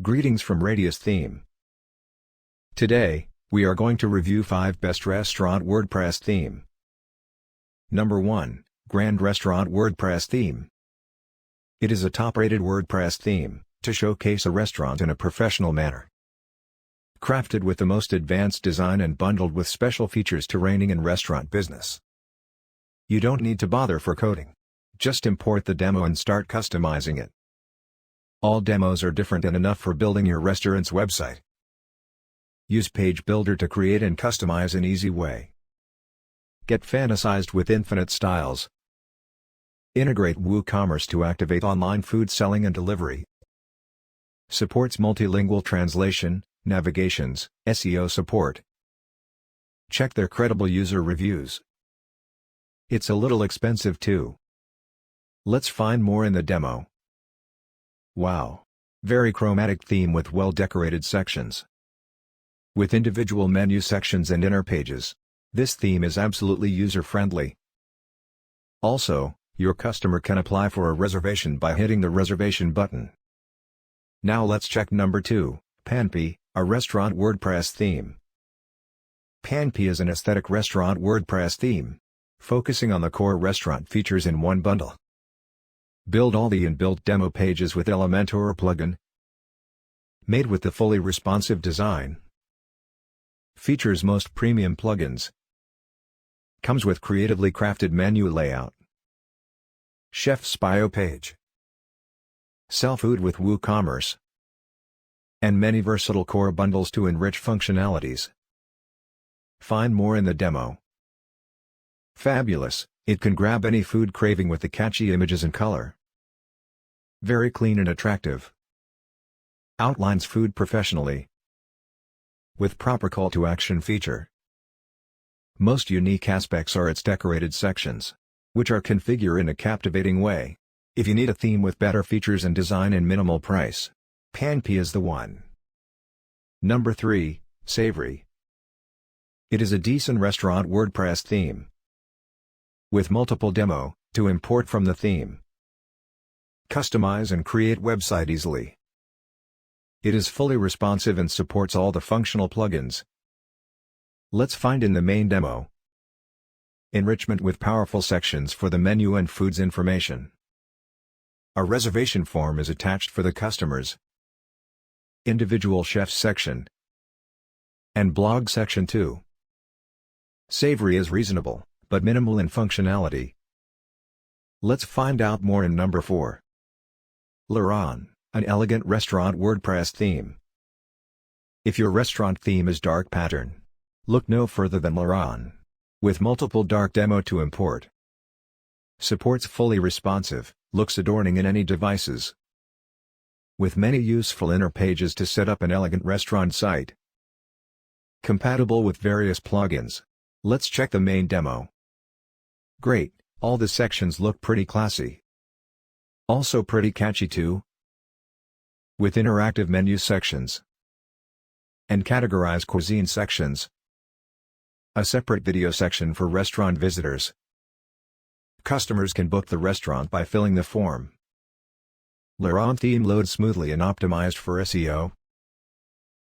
Greetings from Radius Theme. Today, we are going to review 5 best restaurant WordPress theme. Number 1, Grand Restaurant WordPress theme. It is a top-rated WordPress theme to showcase a restaurant in a professional manner. Crafted with the most advanced design and bundled with special features to reigning in restaurant business. You don't need to bother for coding. Just import the demo and start customizing it. All demos are different and enough for building your restaurant's website. Use Page Builder to create and customize an easy way. Get fantasized with infinite styles. Integrate WooCommerce to activate online food selling and delivery. Supports multilingual translation, navigations, SEO support. Check their credible user reviews. It's a little expensive too. Let's find more in the demo. Wow! Very chromatic theme with well-decorated sections. With individual menu sections and inner pages. This theme is absolutely user-friendly. Also, your customer can apply for a reservation by hitting the reservation button. Now let's check number 2, Panpie, a restaurant WordPress theme. Panpie is an aesthetic restaurant WordPress theme, focusing on the core restaurant features in one bundle. Build all the inbuilt demo pages with Elementor plugin. Made with the fully responsive design. Features most premium plugins. Comes with creatively crafted menu layout. Chef's bio page. Sell food with WooCommerce. And many versatile core bundles to enrich functionalities. Find more in the demo. Fabulous! It can grab any food craving with the catchy images and color. Very clean and attractive. Outlines food professionally. With proper call to action feature. Most unique aspects are its decorated sections, which are configured in a captivating way. If you need a theme with better features and design and minimal price, Panpie is the one. Number 3, Savory. It is a decent restaurant WordPress theme. With multiple demo, to import from the theme. Customize and create website easily. It is fully responsive and supports all the functional plugins. Let's find in the main demo. Enrichment with powerful sections for the menu and foods information. A reservation form is attached for the customers. Individual chefs section. And blog section too. Savory is reasonable, but minimal in functionality. Let's find out more in number 4. Laron, an elegant restaurant WordPress theme. If your restaurant theme is dark pattern, look no further than Laron. With multiple dark demo to import. Supports fully responsive, looks adorning in any devices. With many useful inner pages to set up an elegant restaurant site. Compatible with various plugins. Let's check the main demo. Great, all the sections look pretty classy. Also pretty catchy too. With interactive menu sections. And categorized cuisine sections. A separate video section for restaurant visitors. Customers can book the restaurant by filling the form. Laron theme loads smoothly and optimized for SEO.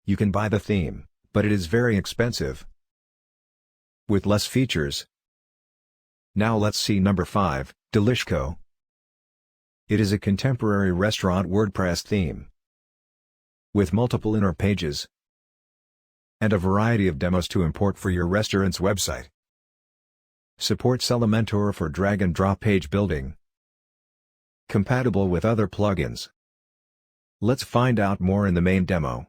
You can buy the theme, but it is very expensive. With less features. Now let's see number 5, Delishko. It is a contemporary restaurant WordPress theme. With multiple inner pages. And a variety of demos to import for your restaurant's website. Supports Elementor for drag and drop page building. Compatible with other plugins. Let's find out more in the main demo.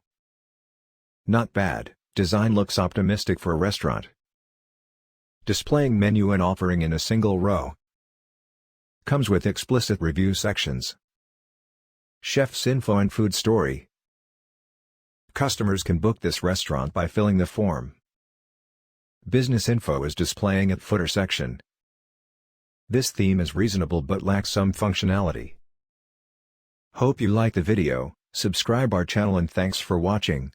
Not bad, design looks optimistic for a restaurant. Displaying menu and offering in a single row. Comes with explicit review sections. Chef's info and food story. Customers can book this restaurant by filling the form. Business info is displaying at footer section. This theme is reasonable but lacks some functionality. Hope you like the video, subscribe our channel and thanks for watching.